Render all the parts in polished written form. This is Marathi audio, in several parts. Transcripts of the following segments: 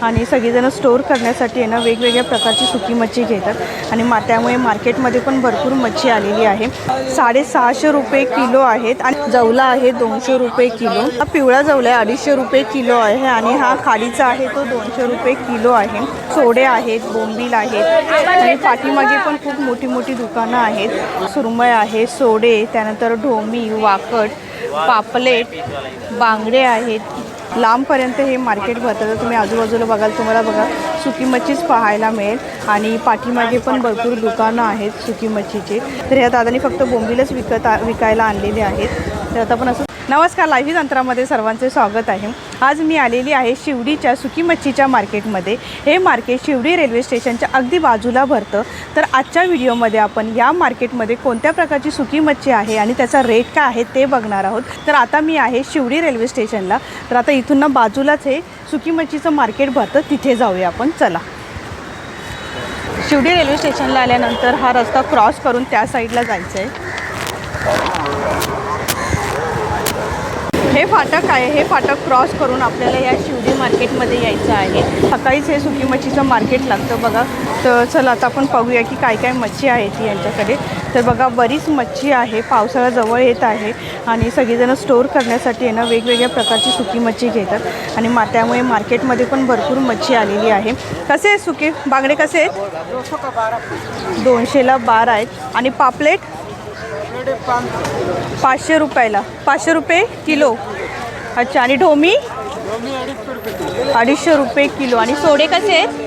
आणि सगळेजण स्टोर करण्यासाठी आहे ना वेगवेगळ्या प्रकारची सुकी मच्छी घेतात आणि त्यामुळे मार्केटमध्ये पण भरपूर मच्छी आलेली आहे। 650 रुपये किलो आहेत आणि जवला आहे 200 रुपये किलो। हा पिवळा जवला आहे 250 रुपये किलो आहे आणि हा खाडीचा आहे तो 200 रुपये किलो आहे। सोडे आहेत, बोंबील आहेत आणि पाठीमागे पण खूप मोठी मोठी दुकानं आहेत। सुरमई आहे, सोडे, त्यानंतर ढोमी, वाकड, पापलेट, बांगडे आहेत। लांबपर्यंत हे मार्केट भरतं। तर तुम्ही आजूबाजूला बघाल तुम्हाला बघा सुकी मच्छीच पाहायला मिळेल आणि पाठीमागे पण भरपूर दुकानं आहेत सुकी मच्छीचे। तर ह्या दादांनी फक्त बोंबीलच विकायला आणलेले आहेत। तर आता पण असं नमस्कार, लाईव्ह तंत्रामध्ये सर्वांचे स्वागत आहे। आज मी आलेली आहे शिवडीच्या सुकी मच्छीच्या मार्केटमध्ये। हे मार्केट शिवडी रेल्वे स्टेशनच्या अगदी बाजूला भरतं। तर आजच्या व्हिडिओमध्ये आपण या मार्केटमध्ये कोणत्या प्रकारची सुकी मच्छी आहे आणि त्याचा रेट काय आहे ते बघणार आहोत। तर आता मी आहे शिवडी रेल्वे स्टेशनला। तर आता इथून ना बाजूलाच हे सुकी मच्छीचं मार्केट भरतं, तिथे जाऊया आपण। चला, शिवडी रेल्वे स्टेशनला आल्यानंतर हा रस्ता क्रॉस करून त्या साईडला जायचं आहे। हे फाटक आहे, हे फाटक क्रॉस करून आपल्याला या शिवडी मार्केटमध्ये यायचं आहे। सकाळीच हे सुकी मच्छीचं मार्केट लागतं बघा। तर चला आता आपण पाहूया की काय काय मच्छी आहे ती यांच्याकडे। तर बघा बरीच मच्छी आहे, पावसाळा जवळ येत आहे आणि सगळेजण स्टोर करण्यासाठी आहे ना वेगवेगळ्या प्रकारची सुकी मच्छी घेतात आणि त्यामुळे मार्केटमध्ये पण भरपूर मच्छी आलेली आहे। कसे आहेत सुके बांगडे, कसे आहेत? 200ला 12 आहेत आणि पापलेट 500 रुपयाला, 500 रुपये किलो। अच्छा, आणि ढोमी 250 रुपये किलो। आणि सोडे कसे आहेत?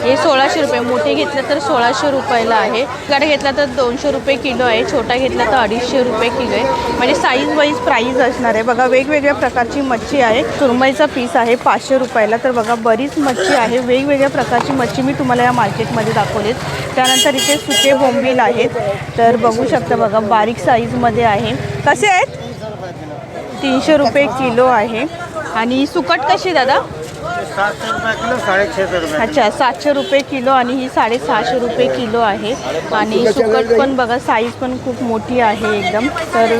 हे 1600 रुपये। मोठे घेतलं तर 1600 रुपयाला आहे। गाडे घेतला तर 200 रुपये किलो आहे। छोटा घेतला तर 250 रुपये किलो आहे। म्हणजे साईज वाईज प्राईज असणार आहे बघा। वेगवेगळ्या प्रकारची मच्छी आहे। सुरमईचा पीस आहे 500 रुपयाला। तर बघा बरीच मच्छी आहे, वेगवेगळ्या प्रकारची मच्छी मी तुम्हाला या मार्केटमध्ये दाखवलेत। त्यानंतर इथे सुके बोंबील आहेत, तर बघू शकता बघा बारीक साईजमध्ये आहे। कसे आहेत? 300 रुपये किलो आहे। आणि सुकट कशी दादा? 700 रुपये किलो, 650 रुपये। अच्छा, 700 रुपये किलो आणि ही 650 रुपये किलो आहे। आणि सुकट पण बघा साईज पण खूप मोठी आहे एकदम। तर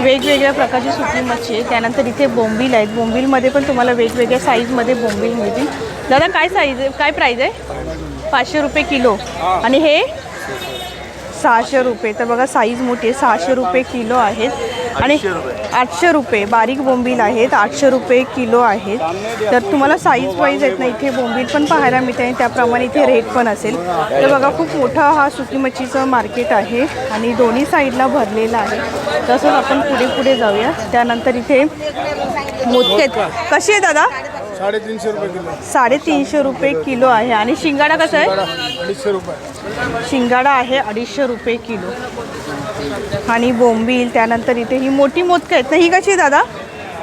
वेगवेगळ्या प्रकारची सुकी मच्छी आहे। त्यानंतर इथे बोंबील आहेत, बोंबीलमध्ये पण तुम्हाला वेगवेगळ्या साईजमध्ये बोंबील मिळतील। दादा काय साईज आहे, काय प्राईज आहे? 500 रुपये किलो आणि हे 600 रुपये। तर बघा साईज मोठी आहे, 600 रुपये किलो आहेत। आणि 800 रुपये बारीक बोंबील आहेत, 800 रुपये किलो आहेत। तर तुम्हाला साईज वाईज आहेत ना इथे बोंबील पण पाहायला मिळते आणि त्याप्रमाणे इथे रेट पण असेल। तर बघा खूप मोठा हा सुकी मच्छीचं मार्केट आहे आणि दोन्ही साईडला भरलेला आहे। तसंच आपण पुढे पुढे जाऊया। त्यानंतर इथे मोदके कशी आहे दादा? 350 रुपये किलो। 350 रुपये किलो आहे। आणि शिंगाडा कसा आहे? 250 रुपये। शिंगाडा आहे 250 रुपये किलो। आणि बोंबील, त्यानंतर इथे ही मोठी मोदकं आहेत ना, ही कशी आहे दादा?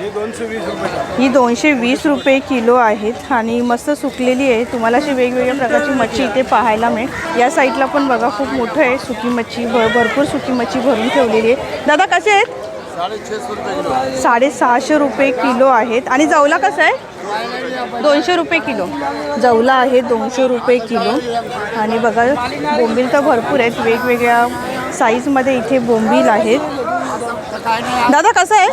ही 220 रुपये। ही 220 रुपये किलो आहेत आणि मस्त सुकलेली आहे। तुम्हाला अशी वेगवेगळ्या प्रकारची मच्छी इथे पाहायला मिळेल। या साईडला पण बघा खूप मोठं आहे सुकी मच्छी, भरपूर सुकी मच्छी भरून ठेवलेली आहे। दादा कसे आहेत? 650 रुपये किलो। 650 रुपये किलो आहेत। आणि जवला कसं आहे? 200 रुपये किलो। जवला आहे 200 रुपये किलो। आणि बघा बोंबील तर भरपूर आहेत, वेगवेगळ्या साईजमध्ये इथे बोंबील आहेत। दादा कसं आहे?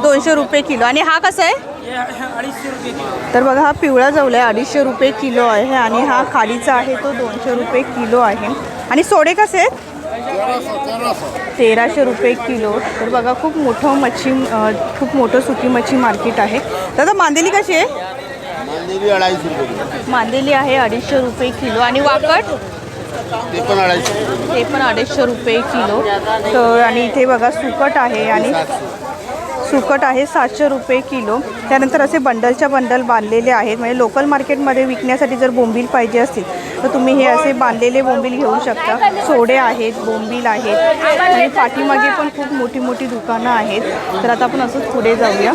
200 रुपये किलो। आणि हा कसा आहे? 250 रुपये किलो। तर बघा हा पिवळा जवला आहे 250 रुपये किलो आहे आणि हा खाडीचा आहे तो 200 रुपये किलो आहे। आणि सोडे कसे आहेत? 1300 रुपये किलो। तर बघा खूप मोठं सुकी मच्छी मार्केट आहे। दादा मांदेली कशी आहे? मांदेली 250 रुपये किलो। मांदेली आहे 250 रुपये किलो। आणि वाकड? ते पण 250। ते पण 250 रुपये किलो। तर आणि इथे बघा सुकट आहे आणि सुकट आहे 700 रुपये किलो। त्यानंतर असे बंडलच्या बंडल बांधलेले आहेत, म्हणजे लोकल मार्केटमध्ये विकण्यासाठी जर बोंबील पाहिजे असतील तर तुम्ही हे असे बांधलेले बोंबील घेऊ शकता। सोडे आहेत, बोंबील आहेत आणि पाठीमागे पण खूप मोठी मोठी दुकानं आहेत। तर आता आपण असंच पुढे जाऊया।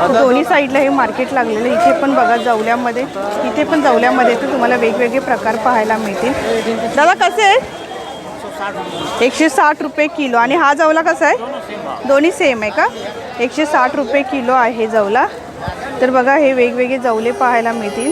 दोन्ही साईडला हे मार्केट लागलेलं आहे। इथे पण बघा जवल्यामध्ये, इथे पण जवल्यामध्ये तर तुम्हाला वेगवेगळे प्रकार पाहायला मिळतील। दादा कसे आहेत? 160 रुपये किलो। आणि हा जवला कसा आहे? दोन्ही सेम आहे का? 160 रुपये किलो आहे जवला। तर बघा हे वेगवेगळे जवले पाहायला मिळतील।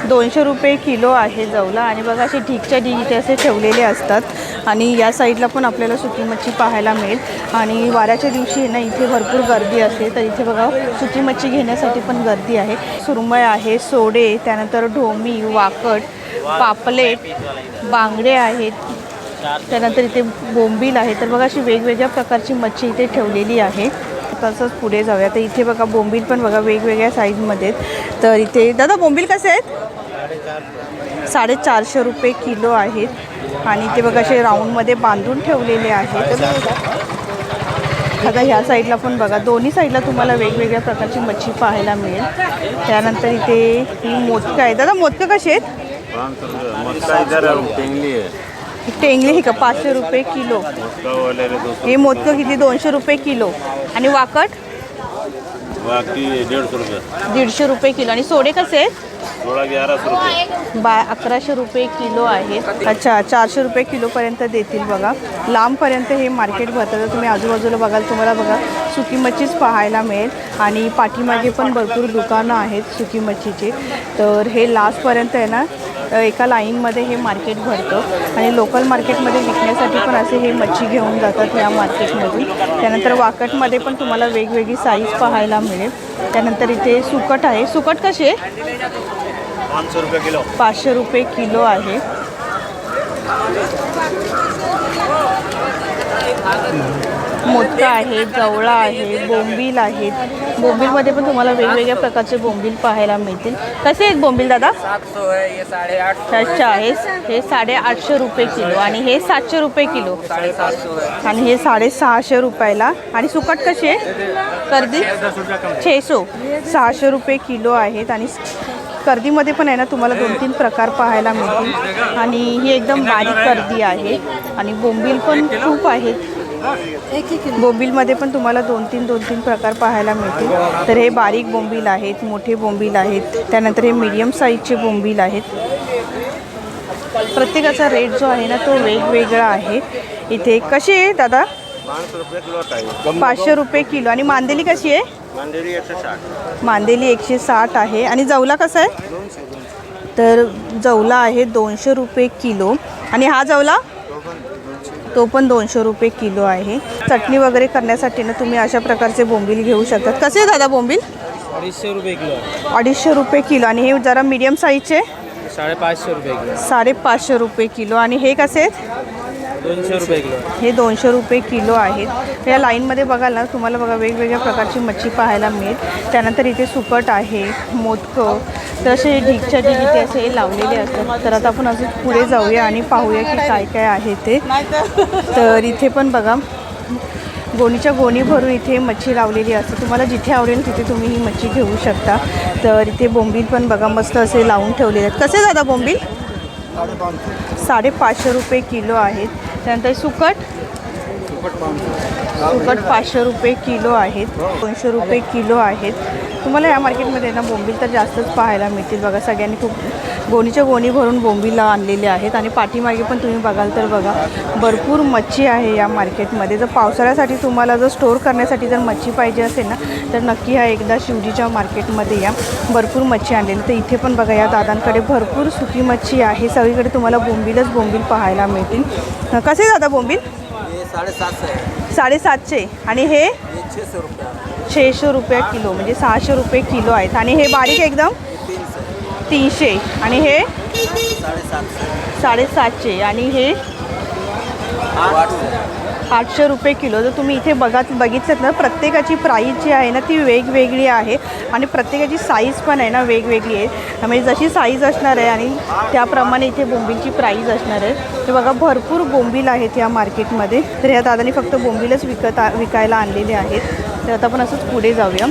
200 रुपये किलो आहे जवला। आणि बघा असे ढीगच्या ढीग इथे असे ठेवलेले असतात आणि या साईडला पण आपल्याला सुकी मच्छी पाहायला मिळेल. आणि वाऱ्याच्या दिवशी आहे ना इथे भरपूर गर्दी असते, तर इथे बघा सुकी मच्छी घेण्यासाठी पण गर्दी आहे. सुरमई आहे, सोडे, त्यानंतर ढोमी, वाकड, पापलेट, बांगडे आहेत, त्यानंतर इथे बोंबील आहे. तर बघा अशी वेगवेगळ्या प्रकारची मच्छी इथे ठेवलेली आहे. तसंच पुढे जाऊया. तर इथे बघा बोंबील पण बघा वेगवेगळ्या साईजमध्ये आहेत. तर इथे दादा बोंबील कसे आहेत? 450 रुपये किलो आहेत. आणि ते बघा असे राऊंडमध्ये बांधून ठेवलेले आहेत. आता ह्या साईडला पण बघा दोन्ही साईडला तुम्हाला वेगवेगळ्या प्रकारची मच्छी पाहायला मिळेल. त्यानंतर इथे ही मोदकं आहे. दादा मोदकं कसे आहेत? टेंगली ही का 500 रुपये किलो. हे मोदकं किती? 200 रुपये किलो. आणि वाकट 150 रुपये किलो. आणि सोडे कसे आहेत? 1100 रुपये किलो आहेत. अच्छा, 400 रुपये किलोपर्यंत देतील बघा. लांबपर्यंत हे मार्केट भरतं. तर तुम्ही आजूबाजूला बघाल तुम्हाला बघा सुकी मच्छीच पाहायला मिळेल. आणि पाठीमागे पण भरपूर दुकानं आहेत सुकी मच्छीचे. तर हे लास्टपर्यंत आहे ना एका लाईनमध्ये हे मार्केट भरतं. आणि लोकल मार्केटमध्ये विकण्यासाठी पण असे हे मच्छी घेऊन जातात या मार्केटमधून. त्यानंतर वाकटमध्ये पण तुम्हाला वेगवेगळी साईज पाहायला मिळेल. त्यानंतर इथे सुकट आहे. सुकट कसे आहे? 500 रुपये किलो. 500 रुपये किलो आहे. मोदका आहे, जवळा आहे, बोंबील आहेत. बोंबीलमध्ये पण तुम्हाला वेगवेगळ्या प्रकारचे बोंबील पाहायला मिळतील. कसे आहेत बोंबील दादा? 700 है, ये 850. अच्छा, हे 850 रुपये किलो. आणि हे 700 रुपये किलो. 750 है. आणि हे 650 रुपयाला. आणि सुकट कशी आहे? कर्दी 600, 600 रुपये किलो आहेत. आणि कर्दीमध्ये पण आहे ना तुम्हाला 2-3 प्रकार पाहायला मिळतील. आणि ही एकदम बारीक कर्दी आहे. आणि बोंबील पण खूप आहेत. बोंबीलमध्ये पण तुम्हाला 2-3 प्रकार पाहायला मिळतील. तर हे बारीक बोंबील आहेत, मोठे बोंबील आहेत, त्यानंतर हे मीडियम साईजचे बोंबील आहेत. प्रत्येकाचा रेट जो आहे ना तो वेगवेगळा आहे. इथे कशी आहे दादा? 500 रुपये किलो. आणि मांदेली कशी आहे? मांदेली 160 आहे. आणि जवला कसा आहे? तर जवला आहे 200 रुपये किलो. आणि हा जवला तो पण 200 रुपये किलो आहे. चटणी वगैरे करण्यासाठी ना तुम्ही अशा प्रकारचे बोंबील घेऊ शकतात. कसे आहे दादा बोंबील? 250 रुपये किलो. 250 रुपये किलो. आणि हे जरा मीडियम साईजचे 550 रुपये किलो. 550 रुपये किलो. आणि हे कसे आहेत? 200 रुपये किलो. हे 200 रुपये किलो आहेत. या लाईनमध्ये बघाल ना तुम्हाला बघा वेगवेगळ्या प्रकारची मच्छी पाहायला मिळेल. त्यानंतर इथे सुकट आहे, मोदकं, तर असे ढीगच्या ढीग इथे असे लावलेले असतात. तर आता आपण अजून पुढे जाऊया आणि पाहूया की काय काय आहे ते. तर इथे पण बघा गोणीच्या गोणी भरून इथे मच्छी लावलेली असते. तुम्हाला जिथे आवडेल तिथे तुम्ही ही मच्छी घेऊ शकता. तर इथे बोंबील पण बघा मस्त असे लावून ठेवलेले आहेत. कसे दादा बोंबील? 550 रुपये किलो आहेत. त्यानंतर सुकट 500 रुपये किलो आहेत. 200 रुपये किलो आहेत. तुम्हाला या मार्केटमध्ये ना बोंबील तर जास्तच पाहायला मिळतील बघा. सगळ्यांनी खूप गोणीच्या गोणी भरून बोंबील आणलेले आहेत. आणि पाठीमागे पण तुम्ही बघाल तर बघा भरपूर मच्छी आहे या मार्केटमध्ये. जर पावसाळ्यासाठी तुम्हाला जर स्टोअर करण्यासाठी जर मच्छी पाहिजे असेल ना तर नक्की हा एकदा शिवजीच्या मार्केटमध्ये या. भरपूर मच्छी आणलेली. तर इथे पण बघा या दादांकडे भरपूर सुकी मच्छी आहे. सगळीकडे तुम्हाला बोंबीलच बोंबील पाहायला मिळतील. कसे दादा बोंबील? 750. आणि हे 600 रुपये किलो म्हणजे 600 रुपये किलो आहेत. आणि हे बारीक एकदम 300. आणि हे 750. आणि हे 800 रुपये किलो. जर तुम्ही इथे बघितलं ना प्रत्येकाची प्राईस जी आहे ना ती वेगवेगळी आहे. आणि प्रत्येकाची साईज पण आहे ना वेगवेगळी आहे. म्हणजे जशी साईज असणार आहे आणि त्याप्रमाणे इथे बोंबीलची प्राईस असणार आहे. ते बघा भरपूर बोंबील आहेत या मार्केटमध्ये. तर ह्या दादांनी फक्त बोंबीलच विकायला आणलेले आहेत. तर आता आपण असंच पुढे जाऊया.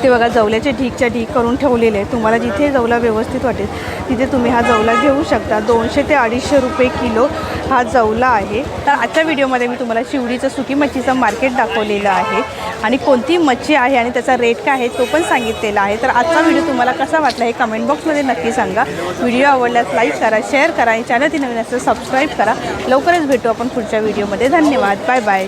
ते बघा जवल्याचे ढीगच्या ढीग करून ठेवलेले आहे. तुम्हाला जिथे जवला व्यवस्थित वाटेल तिथे तुम्ही हा जवला घेऊ शकता. 200 ते 250 रुपये किलो हा जवला आहे. तर आजच्या व्हिडिओमध्ये मी तुम्हाला शिवडीचं सुकी मच्छीचं मार्केट दाखवलेलं आहे. आणि कोणती मच्छी आहे आणि त्याचा रेट काय आहे तो पण सांगितलेला आहे. तर आजचा व्हिडिओ तुम्हाला कसा वाटला हे कमेंट बॉक्समध्ये नक्की सांगा. व्हिडिओ आवडल्यास लाईक करा, शेअर करा आणि चॅनल नवीन असेल सबस्क्राईब करा. लवकरच भेटू आपण पुढच्या व्हिडिओमध्ये. धन्यवाद. Bye bye.